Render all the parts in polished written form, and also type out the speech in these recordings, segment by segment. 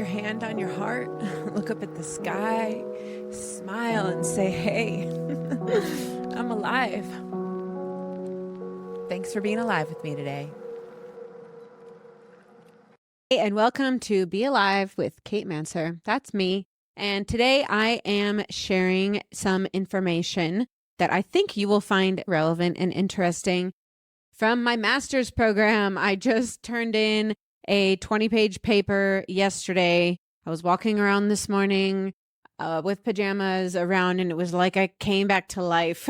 hand on your heart, look up at the sky, smile and say, hey, I'm alive. Thanks for being alive with me today. Hey, and welcome to Be Alive with Kate Manser. That's me. And today I am sharing some information that I think you will find relevant and interesting from my master's program. I just turned in a 20-page paper yesterday. I was walking around this morning with pajamas around, and it was like I came back to life.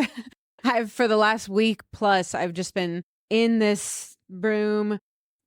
For the last week plus, I've just been in this room,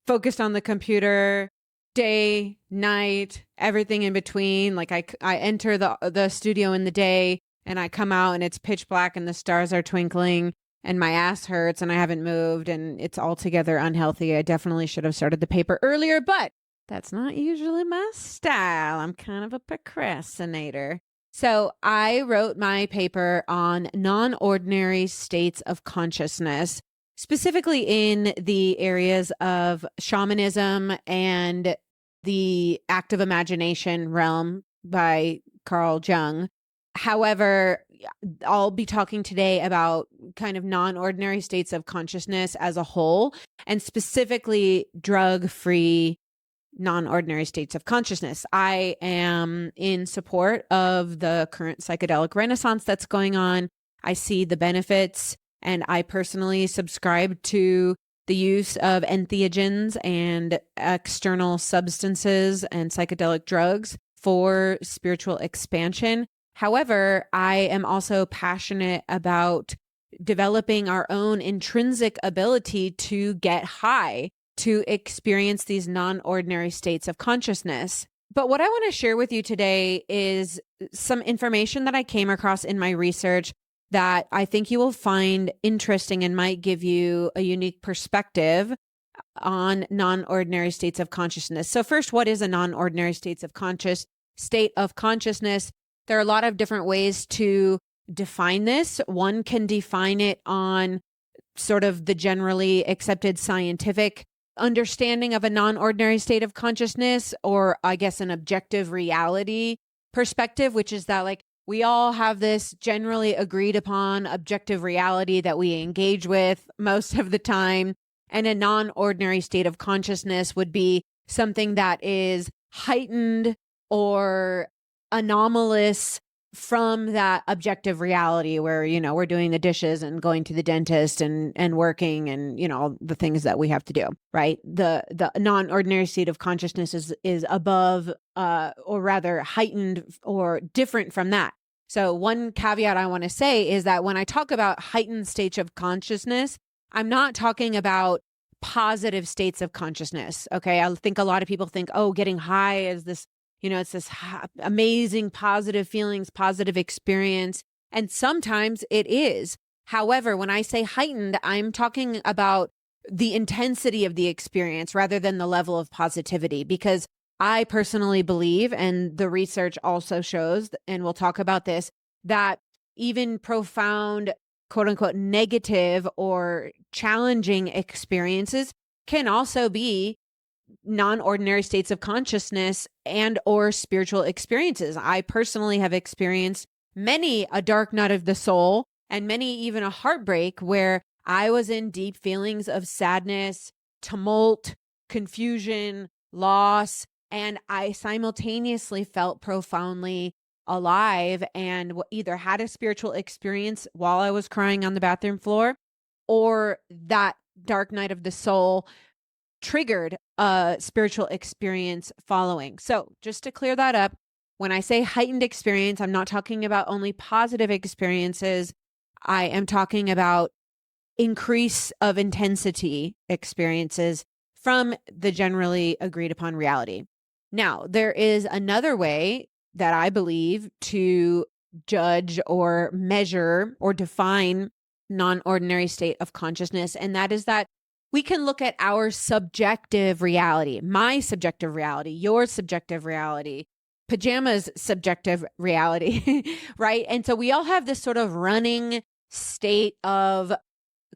focused on the computer, day, night, everything in between. Like I enter the studio in the day, and I come out, and it's pitch black, and the stars are twinkling, and my ass hurts, and I haven't moved, and it's altogether unhealthy. I definitely should have started the paper earlier, but that's not usually my style. I'm kind of a procrastinator. So I wrote my paper on non-ordinary states of consciousness, specifically in the areas of shamanism and the active imagination realm by Carl Jung. However, I'll be talking today about kind of non-ordinary states of consciousness as a whole, and specifically drug-free non-ordinary states of consciousness. I am in support of the current psychedelic renaissance that's going on. I see the benefits, and I personally subscribe to the use of entheogens and external substances and psychedelic drugs for spiritual expansion. However, I am also passionate about developing our own intrinsic ability to get high, to experience these non-ordinary states of consciousness. But what I want to share with you today is some information that I came across in my research that I think you will find interesting and might give you a unique perspective on non-ordinary states of consciousness. So first, what is a non-ordinary state of consciousness? There are a lot of different ways to define this. One can define it on sort of the generally accepted scientific understanding of a non-ordinary state of consciousness, or I guess an objective reality perspective, which is that like we all have this generally agreed upon objective reality that we engage with most of the time. And a non-ordinary state of consciousness would be something that is heightened or anomalous from that objective reality where, you know, we're doing the dishes and going to the dentist and working and, you know, all the things that we have to do, right? The non-ordinary state of consciousness is above, or rather heightened or different from that. So one caveat I want to say is that when I talk about heightened states of consciousness, I'm not talking about positive states of consciousness. Okay. I think a lot of people think, oh, getting high is this, you know, it's this amazing positive feelings, positive experience. And sometimes it is. However, when I say heightened, I'm talking about the intensity of the experience rather than the level of positivity, because I personally believe, and the research also shows, and we'll talk about this, that even profound, quote unquote, negative or challenging experiences can also be non-ordinary states of consciousness and or spiritual experiences. I personally have experienced many a dark night of the soul and many even a heartbreak where I was in deep feelings of sadness, tumult, confusion, loss, and I simultaneously felt profoundly alive and either had a spiritual experience while I was crying on the bathroom floor, or that dark night of the soul triggered a spiritual experience following. So just to clear that up, when I say heightened experience, I'm not talking about only positive experiences. I am talking about increase of intensity experiences from the generally agreed upon reality. Now, there is another way that I believe to judge or measure or define non-ordinary state of consciousness, and that is that we can look at our subjective reality, my subjective reality, your subjective reality, pajama's subjective reality, right? And so we all have this sort of running state of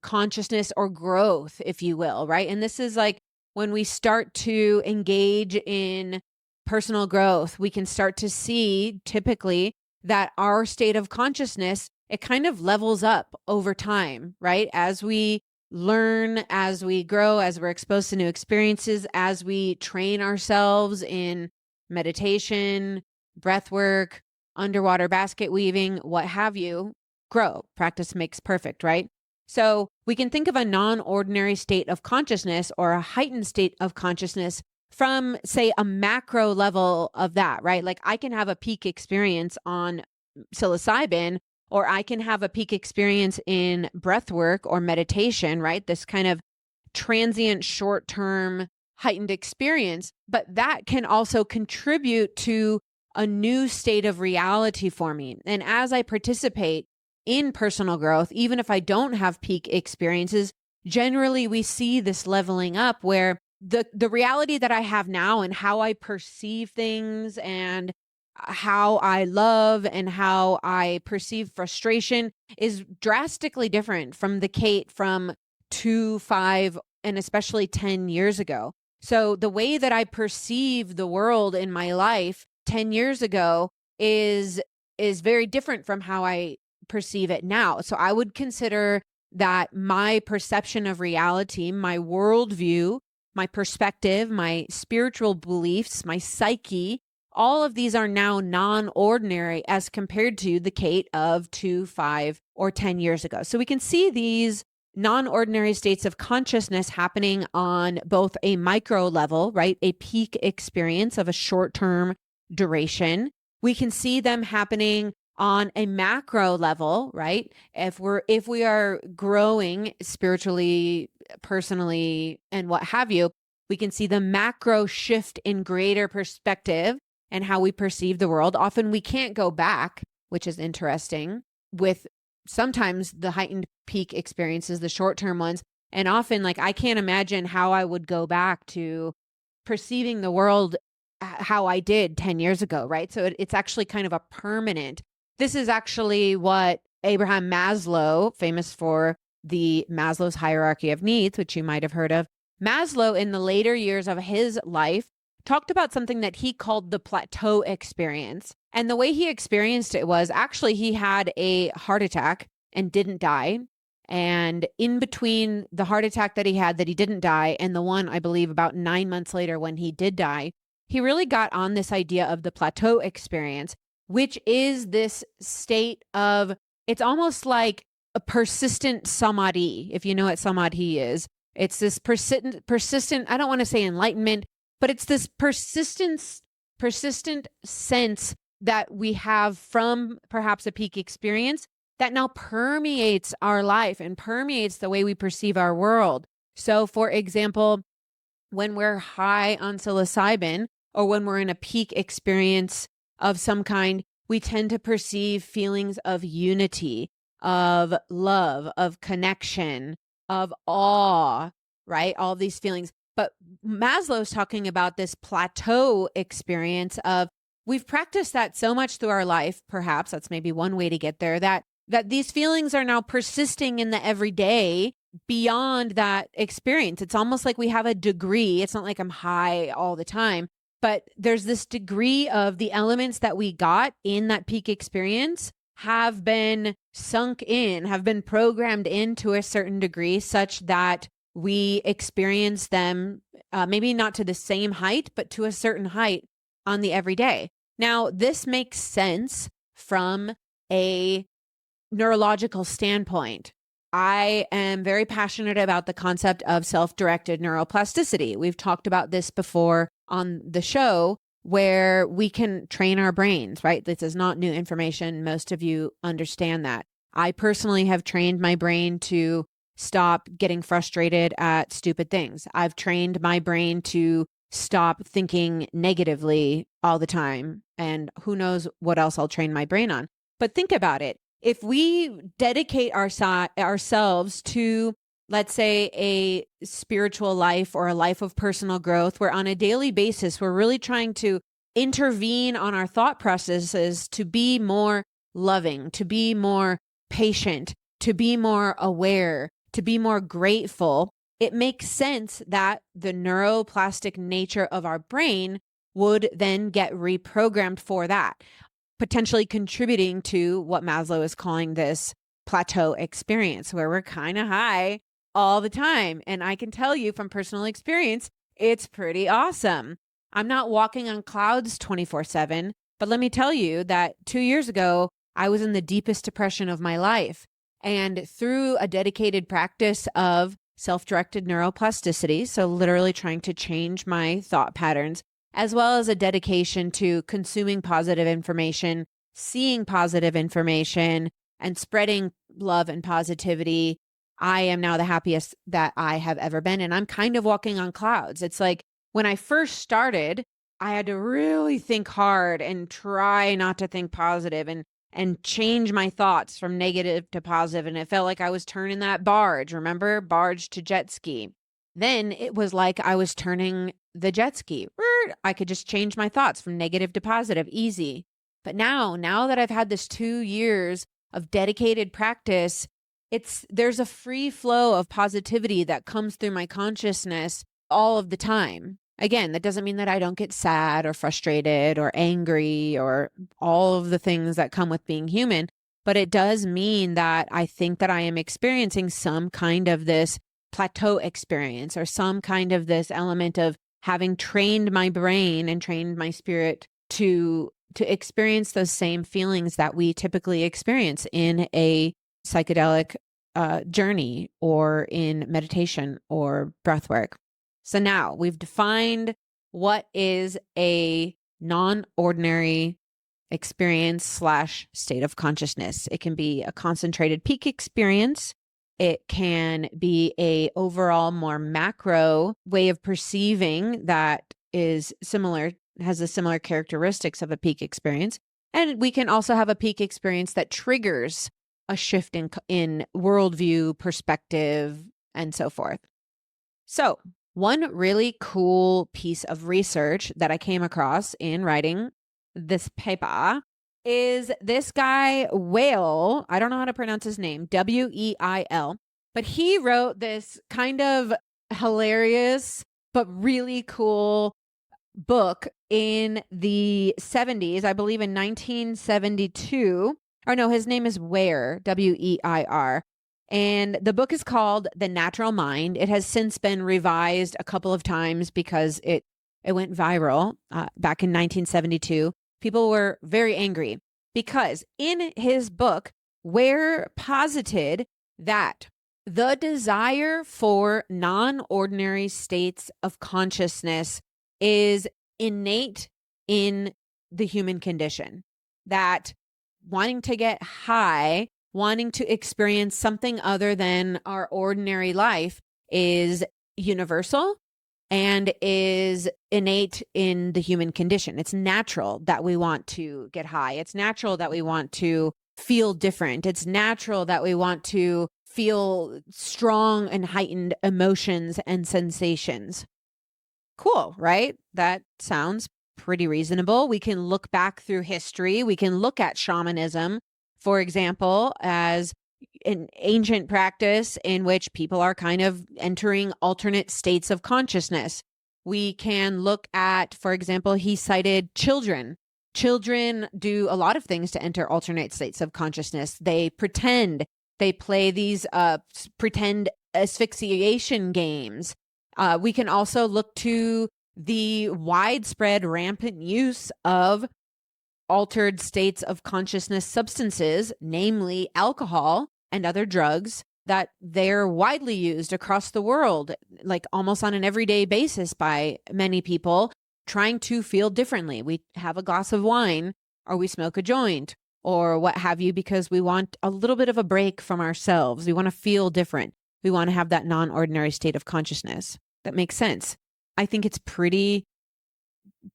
consciousness or growth, if you will, right? And this is like when we start to engage in personal growth, we can start to see typically that our state of consciousness, it kind of levels up over time, right? As we learn, as we grow, as we're exposed to new experiences, as we train ourselves in meditation, breath work, underwater basket weaving, what have you, grow. Practice makes perfect, right? So we can think of a non-ordinary state of consciousness or a heightened state of consciousness from, say, a macro level of that, right? Like I can have a peak experience on psilocybin, or I can have a peak experience in breath work or meditation, right? This kind of transient, short-term, heightened experience. But that can also contribute to a new state of reality for me. And as I participate in personal growth, even if I don't have peak experiences, generally we see this leveling up where the reality that I have now and how I perceive things and how I love and how I perceive frustration is drastically different from the Kate from 2, 5, and especially 10 years ago. So the way that I perceive the world in my life 10 years ago is very different from how I perceive it now. So I would consider that my perception of reality, my worldview, my perspective, my spiritual beliefs, my psyche, all of these are now non-ordinary as compared to the Kate of 2, 5, or 10 years ago. So we can see these non-ordinary states of consciousness happening on both a micro level, right? A peak experience of a short-term duration. We can see them happening on a macro level, right? If we are growing spiritually, personally, and what have you, we can see the macro shift in greater perspective and how we perceive the world. Often we can't go back, which is interesting, with sometimes the heightened peak experiences, the short-term ones. And often, like, I can't imagine how I would go back to perceiving the world how I did 10 years ago, right? So it's actually kind of a permanent. This is actually what Abraham Maslow, famous for the Maslow's hierarchy of needs, which you might have heard of. Maslow, in the later years of his life, talked about something that he called the Plateau experience. And the way he experienced it was actually he had a heart attack and didn't die. And in between the heart attack that he had that he didn't die and the one, I believe, about 9 months later when he did die, he really got on this idea of the Plateau experience, which is this state of, it's almost like a persistent samadhi, if you know what samadhi is. It's this persistent, I don't want to say enlightenment, but it's this persistent sense that we have from perhaps a peak experience that now permeates our life and permeates the way we perceive our world. So for example, when we're high on psilocybin or when we're in a peak experience of some kind, we tend to perceive feelings of unity, of love, of connection, of awe, right? All these feelings. But Maslow's talking about this plateau experience of we've practiced that so much through our life, perhaps that's maybe one way to get there, that these feelings are now persisting in the everyday beyond that experience. It's almost like we have a degree. It's not like I'm high all the time, but there's this degree of the elements that we got in that peak experience have been sunk in, have been programmed into a certain degree such that we experience them maybe not to the same height, but to a certain height on the everyday. Now, this makes sense from a neurological standpoint. I am very passionate about the concept of self-directed neuroplasticity. We've talked about this before on the show, where we can train our brains, right? This is not new information. Most of you understand that. I personally have trained my brain to stop getting frustrated at stupid things. I've trained my brain to stop thinking negatively all the time. And who knows what else I'll train my brain on. But think about it. If we dedicate ourselves to, let's say, a spiritual life or a life of personal growth, where on a daily basis, we're really trying to intervene on our thought processes to be more loving, to be more patient, to be more aware, to be more grateful, it makes sense that the neuroplastic nature of our brain would then get reprogrammed for that, potentially contributing to what Maslow is calling this plateau experience, where we're kind of high all the time. And I can tell you from personal experience, it's pretty awesome. I'm not walking on clouds 24/7, but let me tell you that 2 years ago, I was in the deepest depression of my life. And through a dedicated practice of self-directed neuroplasticity, so literally trying to change my thought patterns, as well as a dedication to consuming positive information, seeing positive information, and spreading love and positivity, I am now the happiest that I have ever been. And I'm kind of walking on clouds. It's like when I first started, I had to really think hard and try not to think positive and change my thoughts from negative to positive. And it felt like I was turning that barge, remember? Barge to jet ski. Then it was like I was turning the jet ski. I could just change my thoughts from negative to positive, easy. But now that I've had this 2 years of dedicated practice, there's a free flow of positivity that comes through my consciousness all of the time. Again, that doesn't mean that I don't get sad or frustrated or angry or all of the things that come with being human, but it does mean that I think that I am experiencing some kind of this plateau experience or some kind of this element of having trained my brain and trained my spirit to experience those same feelings that we typically experience in a psychedelic journey or in meditation or breath work. So now we've defined what is a non-ordinary experience / state of consciousness. It can be a concentrated peak experience. It can be a overall more macro way of perceiving that is similar, has the similar characteristics of a peak experience. And we can also have a peak experience that triggers a shift in worldview, perspective, and so forth. So one really cool piece of research that I came across in writing this paper is this guy, Weil. I don't know how to pronounce his name, Weil, but he wrote this kind of hilarious but really cool book in the 70s, I believe in 1972. Or no, his name is Weir, Weir. And the book is called The Natural Mind. It has since been revised a couple of times because it went viral back in 1972. People were very angry because in his book, Weir posited that the desire for non-ordinary states of consciousness is innate in the human condition, that wanting to get high, wanting to experience something other than our ordinary life is universal and is innate in the human condition. It's natural that we want to get high. It's natural that we want to feel different. It's natural that we want to feel strong and heightened emotions and sensations. Cool, right? That sounds pretty reasonable. We can look back through history. We can look at shamanism, for example, as an ancient practice in which people are kind of entering alternate states of consciousness. We can look at, for example, he cited children. Children do a lot of things to enter alternate states of consciousness. They pretend, they play these pretend asphyxiation games. We can also look to the widespread rampant use of altered states of consciousness substances, namely alcohol and other drugs, that they're widely used across the world, like almost on an everyday basis by many people trying to feel differently. We have a glass of wine or we smoke a joint or what have you, because we want a little bit of a break from ourselves. We want to feel different. We want to have that non-ordinary state of consciousness. That makes sense. I think it's pretty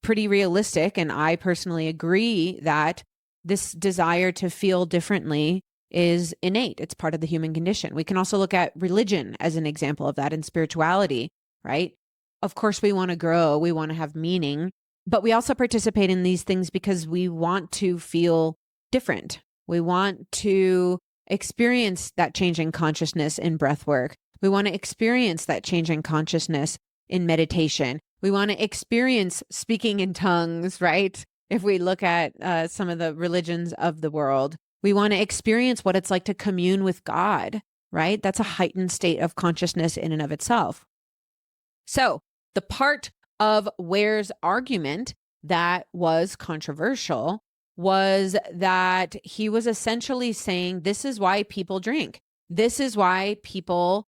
realistic. And I personally agree that this desire to feel differently is innate. It's part of the human condition. We can also look at religion as an example of that, and spirituality, right? Of course, we want to grow, we want to have meaning, but we also participate in these things because we want to feel different. We want to experience that change in consciousness in breath work. We want to experience that change in consciousness in meditation. We want to experience speaking in tongues, right? If we look at some of the religions of the world, we want to experience what it's like to commune with God, right? That's a heightened state of consciousness in and of itself. So the part of Ware's argument that was controversial was that he was essentially saying, this is why people drink. This is why people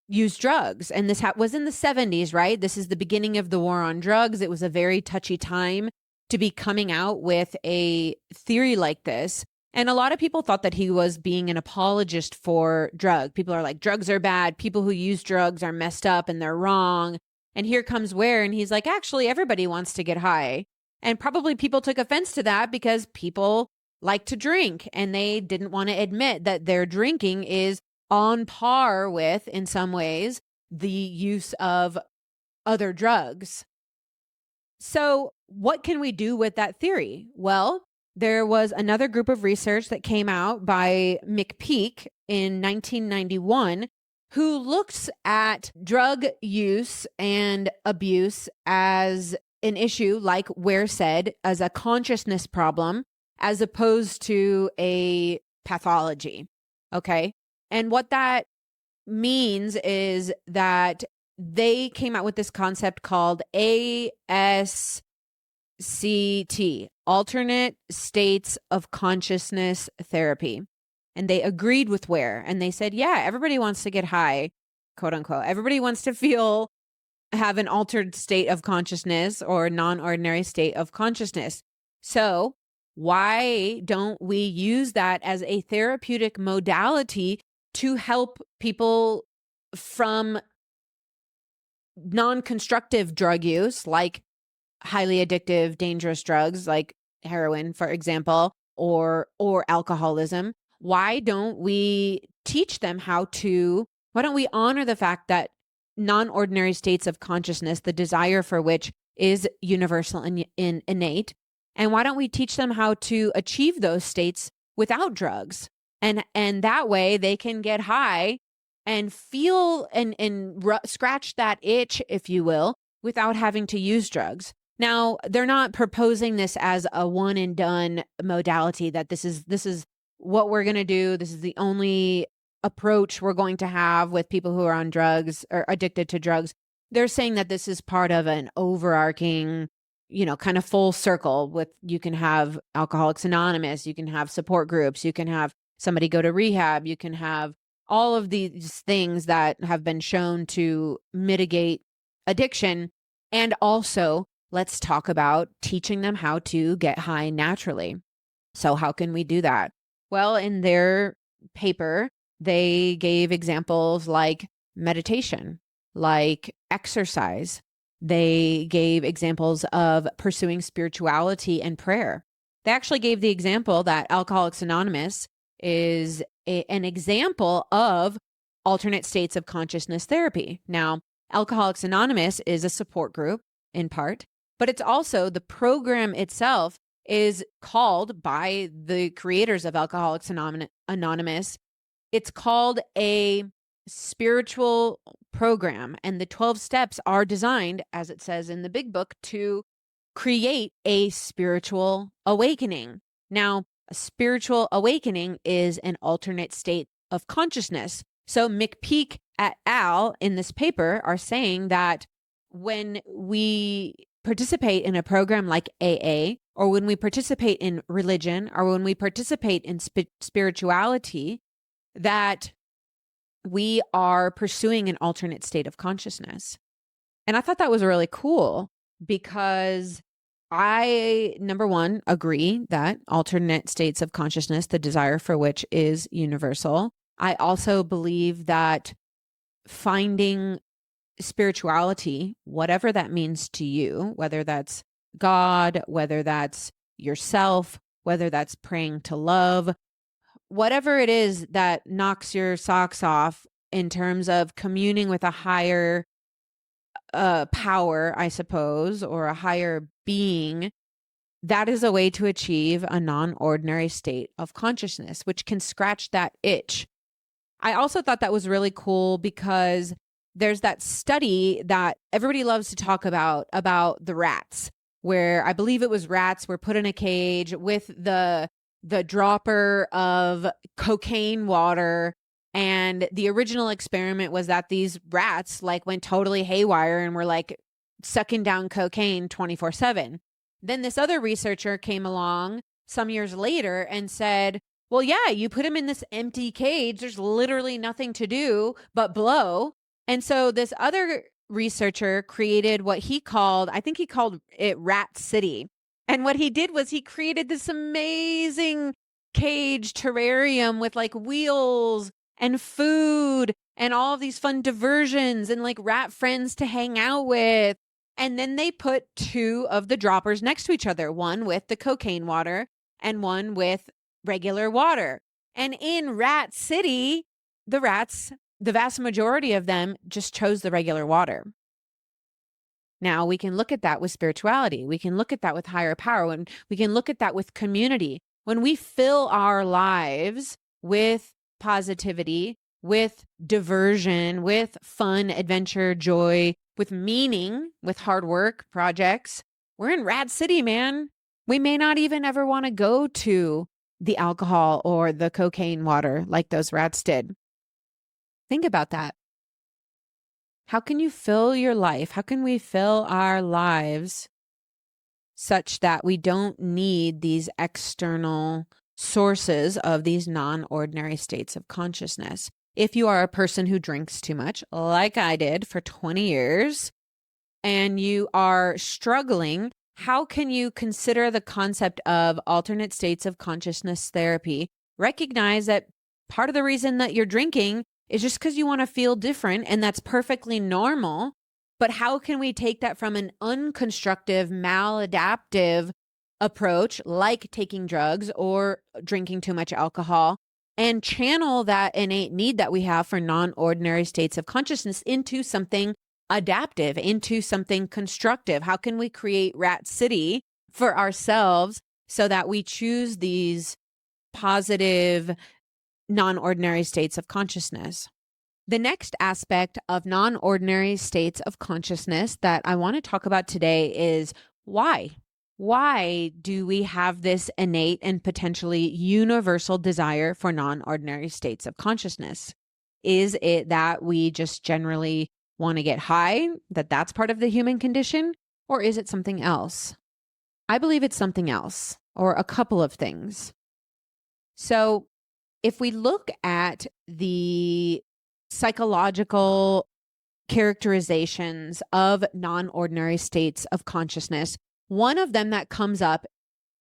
use drugs. And this was in the 70s, right? This is the beginning of the war on drugs. It was a very touchy time to be coming out with a theory like this. And a lot of people thought that he was being an apologist for drug. People are like, drugs are bad. People who use drugs are messed up and they're wrong. And here comes Ware, and he's like, actually, everybody wants to get high. And probably people took offense to that because people like to drink and they didn't want to admit that their drinking is on par with, in some ways, the use of other drugs. So what can we do with that theory? Well, there was another group of research that came out by McPeak in 1991 who looks at drug use and abuse as an issue, like Ware said, as a consciousness problem, as opposed to a pathology. Okay. And what that means is that they came out with this concept called ASCT, alternate states of consciousness therapy. And they agreed with Ware, and they said, yeah, everybody wants to get high, quote unquote. Everybody wants to have an altered state of consciousness or non-ordinary state of consciousness. So why don't we use that as a therapeutic modality to help people from non-constructive drug use, like highly addictive, dangerous drugs like heroin, for example, or alcoholism? Why don't we teach them why don't we honor the fact that non-ordinary states of consciousness, the desire for which is universal and innate, and why don't we teach them how to achieve those states without drugs? And that way they can get high and feel and scratch that itch, if you will, without having to use drugs. Now, they're not proposing this as a one and done modality, that this is what we're going to do. This is the only approach we're going to have with people who are on drugs or addicted to drugs. They're saying that this is part of an overarching, kind of full circle with, you can have Alcoholics Anonymous, you can have support groups, you can have somebody go to rehab, you can have all of these things that have been shown to mitigate addiction. And also, let's talk about teaching them how to get high naturally. So how can we do that? Well, in their paper, they gave examples like meditation, like exercise. They gave examples of pursuing spirituality and prayer. They actually gave the example that Alcoholics Anonymous is an example of alternate states of consciousness therapy. Now, Alcoholics Anonymous is a support group in part, but it's also, the program itself is called, by the creators of Alcoholics Anonymous, it's called a spiritual program. And the 12 steps are designed, as it says in the big book, to create a spiritual awakening. Now, a spiritual awakening is an alternate state of consciousness. So McPeak et al. In this paper are saying that when we participate in a program like AA, or when we participate in religion, or when we participate in spirituality, that we are pursuing an alternate state of consciousness. And I thought that was really cool because I, number one, agree that alternate states of consciousness, the desire for which is universal. I also believe that finding spirituality, whatever that means to you, whether that's God, whether that's yourself, whether that's praying to love, whatever it is that knocks your socks off in terms of communing with a higher power, I suppose, or a higher being, that is a way to achieve a non-ordinary state of consciousness, which can scratch that itch. I also thought that was really cool because there's that study that everybody loves to talk about the rats, where I believe it was rats were put in a cage with the dropper of cocaine water. And the original experiment was that these rats like went totally haywire and were like sucking down cocaine 24/7. Then this other researcher came along some years later and said, well, yeah, you put them in this empty cage. There's literally nothing to do but blow. And so this other researcher created what he called, I think he called it Rat City. And what he did was he created this amazing cage terrarium with like wheels and food and all of these fun diversions and like rat friends to hang out with. And then they put two of the droppers next to each other, one with the cocaine water and one with regular water. And in Rat City, the rats, the vast majority of them just chose the regular water. Now we can look at that with spirituality. We can look at that with higher power. And we can look at that with community. When we fill our lives with positivity, with diversion, with fun, adventure, joy, with meaning, with hard work, projects, we're in Rat City, man. We may not even ever want to go to the alcohol or the cocaine water like those rats did. Think about that. How can you fill your life? How can we fill our lives such that we don't need these external sources of these non-ordinary states of consciousness? If you are a person who drinks too much, like I did for 20 years, and you are struggling, how can you consider the concept of alternate states of consciousness therapy? Recognize that part of the reason that you're drinking is just because you want to feel different, and that's perfectly normal. But how can we take that from an unconstructive, maladaptive approach, like taking drugs or drinking too much alcohol, and channel that innate need that we have for non-ordinary states of consciousness into something adaptive, into something constructive? How can we create Rat City for ourselves so that we choose these positive, non-ordinary states of consciousness? The next aspect of non-ordinary states of consciousness that I want to talk about today is why. Why do we have this innate and potentially universal desire for non-ordinary states of consciousness? Is it that we just generally want to get high, that that's part of the human condition, or is it something else? I believe it's something else, or a couple of things. So if we look at the psychological characterizations of non-ordinary states of consciousness, one of them that comes up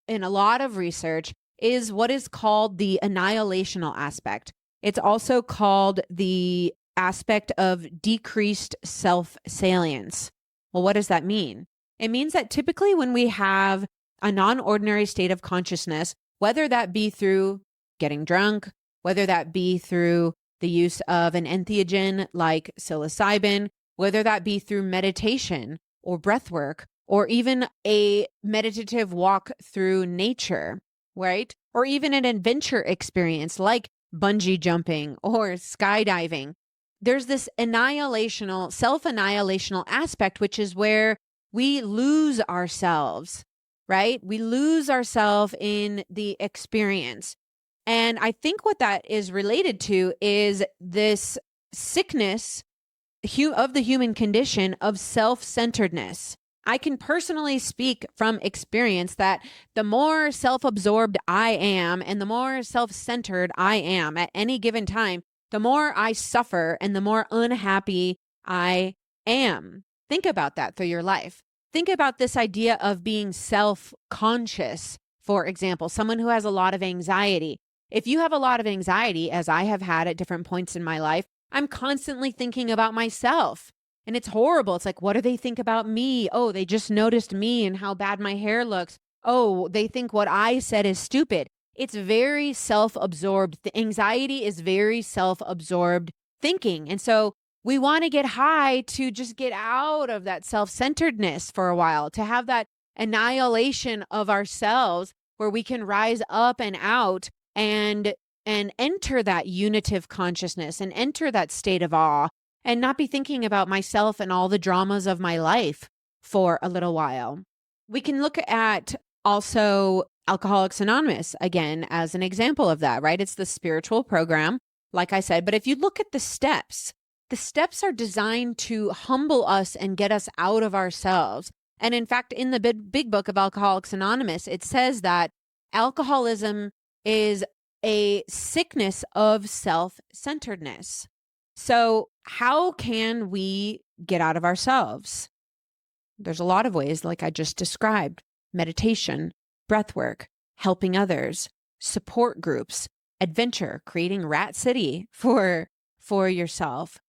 in a lot of research is what is called the annihilational aspect. It's also called the aspect of decreased self-salience. Well, what does that mean? It means that typically when we have a non-ordinary state of consciousness, whether that be through getting drunk, whether that be through the use of an entheogen like psilocybin, whether that be through meditation or breath work, or even a meditative walk through nature, right? Or even an adventure experience like bungee jumping or skydiving. There's this annihilational, self-annihilational aspect, which is where we lose ourselves, right? We lose ourselves in the experience. And I think what that is related to is this sickness of the human condition of self-centeredness. I can personally speak from experience that the more self-absorbed I am and the more self-centered I am at any given time, the more I suffer and the more unhappy I am. Think about that through your life. Think about this idea of being self-conscious, for example, someone who has a lot of anxiety. If you have a lot of anxiety, as I have had at different points in my life, I'm constantly thinking about myself. And it's horrible. It's like, what do they think about me? Oh, they just noticed me and how bad my hair looks. Oh, they think what I said is stupid. It's very self-absorbed. The anxiety is very self-absorbed thinking. And so we want to get high to just get out of that self-centeredness for a while, to have that annihilation of ourselves where we can rise up and out and enter that unitive consciousness and enter that state of awe and not be thinking about myself and all the dramas of my life for a little while. We can look at also Alcoholics Anonymous again as an example of that, right? It's the spiritual program, like I said, but if you look at the steps are designed to humble us and get us out of ourselves. And in fact, in the big book of Alcoholics Anonymous, it says that alcoholism is a sickness of self-centeredness. So how can we get out of ourselves? There's a lot of ways, like I just described: meditation, breath work, helping others, support groups, adventure, creating Rat City for yourself.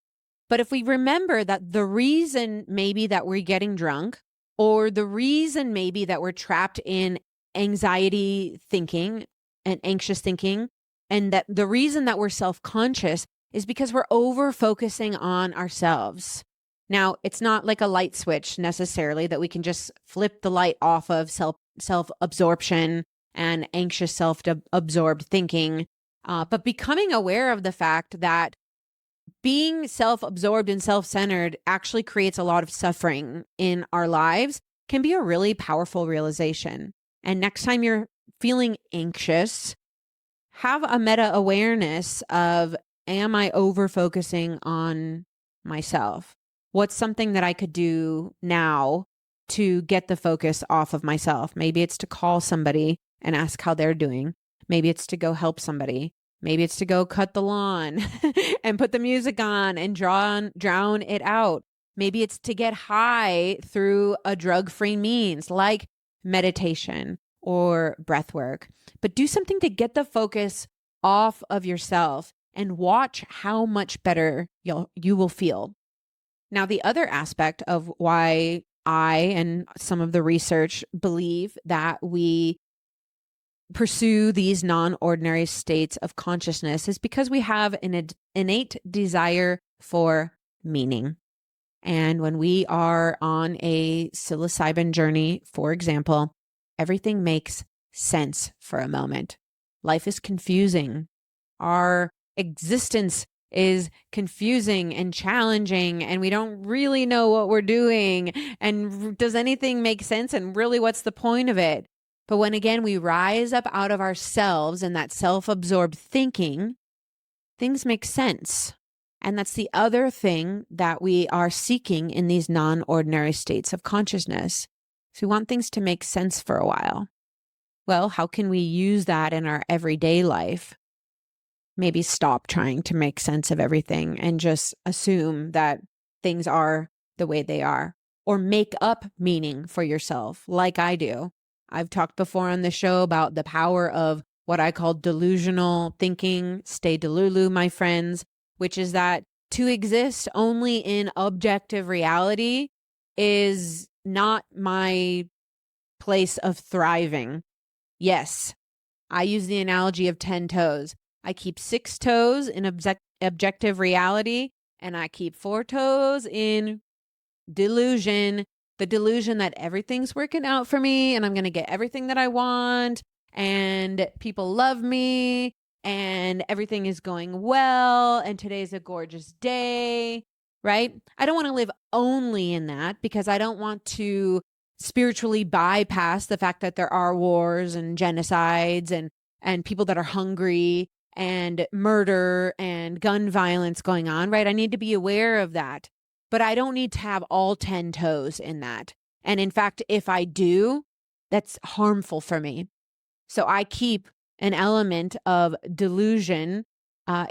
But if we remember that the reason maybe that we're getting drunk, or the reason maybe that we're trapped in anxiety thinking and anxious thinking, and that the reason that we're self-conscious is because we're over-focusing on ourselves. Now, it's not like a light switch necessarily that we can just flip the light off of self-absorption and anxious self-absorbed thinking, but becoming aware of the fact that being self-absorbed and self-centered actually creates a lot of suffering in our lives can be a really powerful realization. And next time you're feeling anxious, have a meta-awareness of, am I over-focusing on myself? What's something that I could do now to get the focus off of myself? Maybe it's to call somebody and ask how they're doing. Maybe it's to go help somebody. Maybe it's to go cut the lawn and put the music on and drown it out. Maybe it's to get high through a drug-free means like meditation or breath work. But do something to get the focus off of yourself and watch how much better you will feel. Now, the other aspect of why I and some of the research believe that we pursue these non-ordinary states of consciousness is because we have an innate desire for meaning. And when we are on a psilocybin journey, for example, everything makes sense for a moment. Life is confusing. Our existence is confusing and challenging, and we don't really know what we're doing. And does anything make sense? And really, what's the point of it? But when again, we rise up out of ourselves and that self-absorbed thinking, things make sense. And that's the other thing that we are seeking in these non-ordinary states of consciousness. So we want things to make sense for a while. Well, how can we use that in our everyday life? Maybe stop trying to make sense of everything and just assume that things are the way they are, or make up meaning for yourself like I do. I've talked before on the show about the power of what I call delusional thinking. Stay delulu, my friends, which is that to exist only in objective reality is not my place of thriving. Yes, I use the analogy of 10 toes. I keep 6 toes in objective reality, and I keep 4 toes in delusion. The delusion that everything's working out for me and I'm going to get everything that I want and people love me and everything is going well and today's a gorgeous day, right? I don't want to live only in that because I don't want to spiritually bypass the fact that there are wars and genocides and people that are hungry and murder and gun violence going on, right? I need to be aware of that. But I don't need to have all 10 toes in that. And in fact, if I do, that's harmful for me. So I keep an element of delusion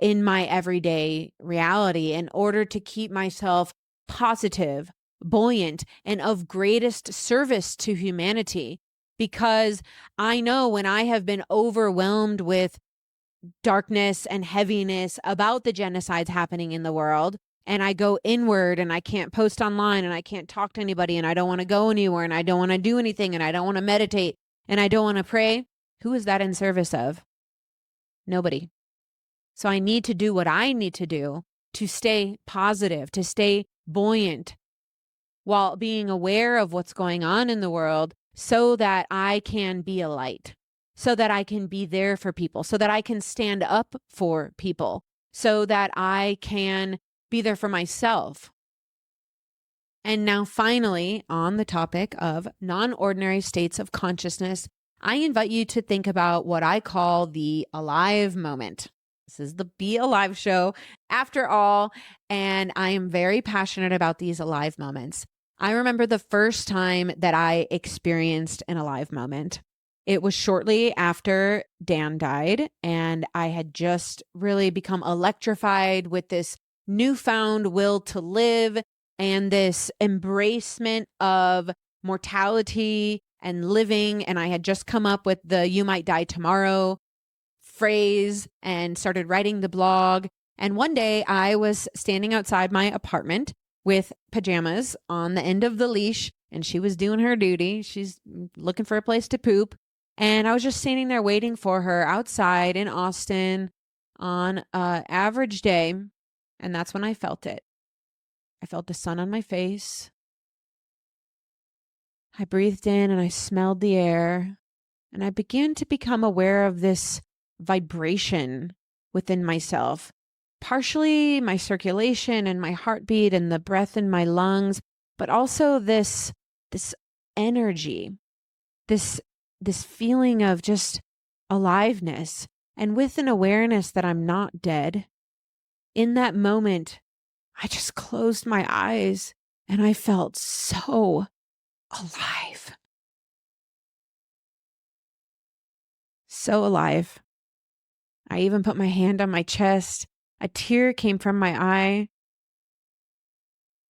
in my everyday reality in order to keep myself positive, buoyant, and of greatest service to humanity. Because I know when I have been overwhelmed with darkness and heaviness about the genocides happening in the world, and I go inward and I can't post online and I can't talk to anybody and I don't want to go anywhere and I don't want to do anything and I don't want to meditate and I don't want to pray, who is that in service of? Nobody. So I need to do what I need to do to stay positive, to stay buoyant while being aware of what's going on in the world so that I can be a light, so that I can be there for people, so that I can stand up for people, so that I can be there for myself. And now finally, on the topic of non-ordinary states of consciousness, I invite you to think about what I call the alive moment. This is the Be Alive show after all, and I am very passionate about these alive moments. I remember the first time that I experienced an alive moment. It was shortly after Dan died, and I had just really become electrified with this newfound will to live and this embracement of mortality and living. And I had just come up with the "you might die tomorrow" phrase and started writing the blog. And one day I was standing outside my apartment with pajamas on the end of the leash, and she was doing her duty. She's looking for a place to poop. And I was just standing there waiting for her outside in Austin on an average day. And that's when I felt it. I felt the sun on my face. I breathed in and I smelled the air. And I began to become aware of this vibration within myself, partially my circulation and my heartbeat and the breath in my lungs, but also this energy, this feeling of just aliveness, and with an awareness that I'm not dead. In that moment, I just closed my eyes and I felt so alive. So alive. I even put my hand on my chest. A tear came from my eye.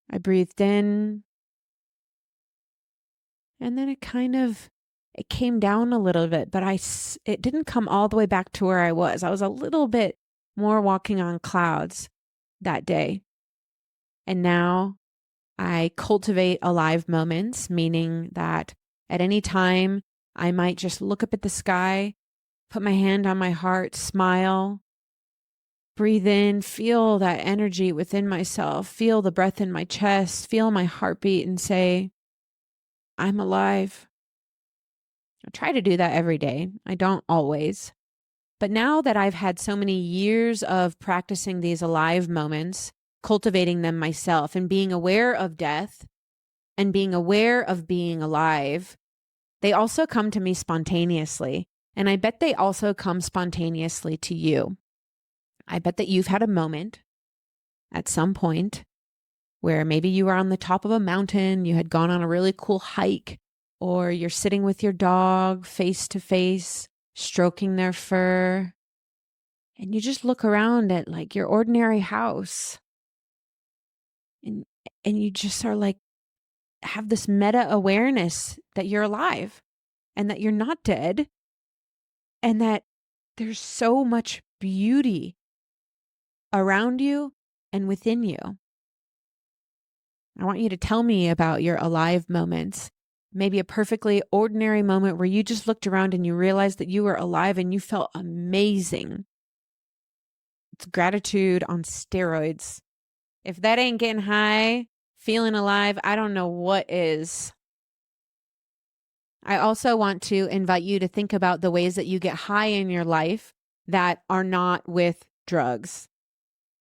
I breathed in. And then it came down a little bit, but it didn't come all the way back to where I was. I was a little bit more walking on clouds that day. And now I cultivate alive moments, meaning that at any time I might just look up at the sky, put my hand on my heart, smile, breathe in, feel that energy within myself, feel the breath in my chest, feel my heartbeat, and say, I'm alive. I try to do that every day. I don't always. But now that I've had so many years of practicing these alive moments, cultivating them myself, and being aware of death and being aware of being alive, they also come to me spontaneously. And I bet they also come spontaneously to you. I bet that you've had a moment at some point where maybe you were on the top of a mountain, you had gone on a really cool hike, or you're sitting with your dog face to face, stroking their fur, and you just look around at like your ordinary house, and you just are like, have this meta awareness that you're alive and that you're not dead and that there's so much beauty around you and within you. I want you to tell me about your alive moments. Maybe a perfectly ordinary moment where you just looked around and you realized that you were alive and you felt amazing. It's gratitude on steroids. If that ain't getting high, feeling alive, I don't know what is. I also want to invite you to think about the ways that you get high in your life that are not with drugs,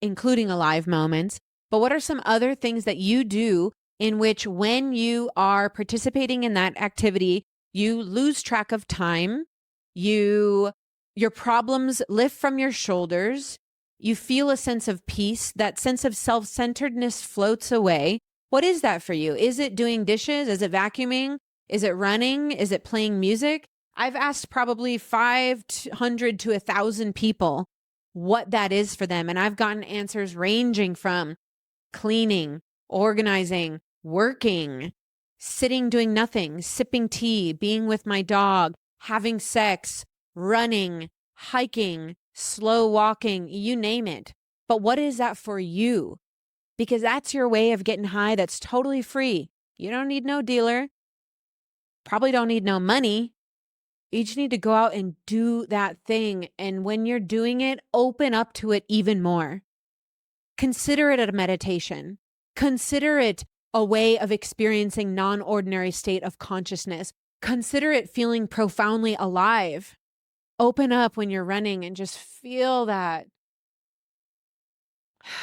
including alive moments. But what are some other things that you do in which when you are participating in that activity, you lose track of time, your problems lift from your shoulders, you feel a sense of peace, that sense of self-centeredness floats away? What is that for you? Is it doing dishes? Is it vacuuming? Is it running? Is it playing music? I've asked probably 500 to 1,000 people what that is for them. And I've gotten answers ranging from cleaning, organizing, working, sitting, doing nothing, sipping tea, being with my dog, having sex, running, hiking, slow walking, you name it. But what is that for you? Because that's your way of getting high that's totally free. You don't need no dealer. Probably don't need no money. You just need to go out and do that thing. And when you're doing it, open up to it even more. Consider it a meditation. Consider it a way of experiencing non-ordinary state of consciousness. Consider it feeling profoundly alive. Open up when you're running and just feel that.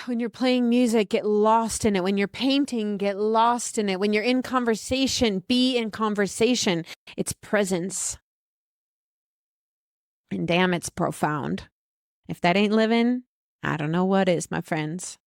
When you're playing music, get lost in it. When you're painting, get lost in it. When you're in conversation, be in conversation. It's presence. And damn, it's profound. If that ain't living, I don't know what is, my friends.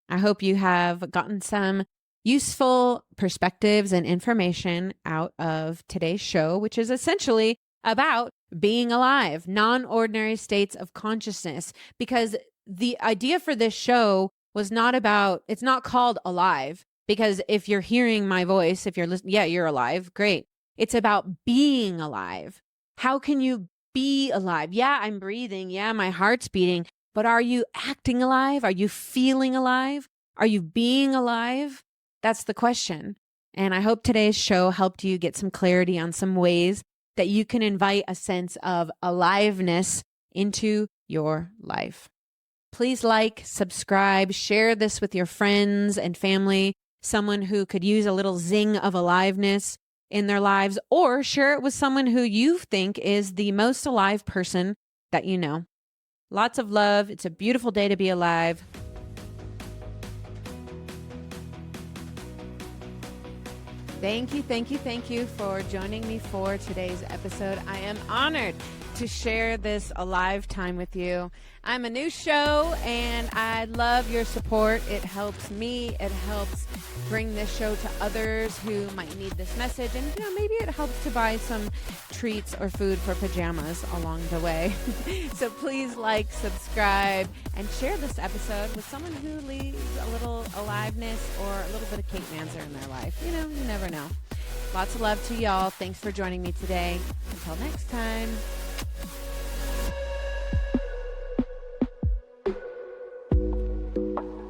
I hope you have gotten some useful perspectives and information out of today's show, which is essentially about being alive, non-ordinary states of consciousness. Because the idea for this show was not about, it's not called Alive, because if you're hearing my voice, if you're listening, yeah, you're alive. Great. It's about being alive. How can you be alive? Yeah, I'm breathing. Yeah, my heart's beating. But are you acting alive? Are you feeling alive? Are you being alive? That's the question. And I hope today's show helped you get some clarity on some ways that you can invite a sense of aliveness into your life. Please like, subscribe, share this with your friends and family, someone who could use a little zing of aliveness in their lives, or share it with someone who you think is the most alive person that you know. Lots of love. It's a beautiful day to be alive. Thank you for joining me for today's episode. I am honored to share this alive time with you. I'm a new show and I love your support. It helps me. It helps bring this show to others who might need this message. And maybe it helps to buy some treats or food for pajamas along the way. So please like, subscribe, and share this episode with someone who leaves a little aliveness or a little bit of Kate Manser in their life. You never know. Lots of love to y'all. Thanks for joining me today. Until next time.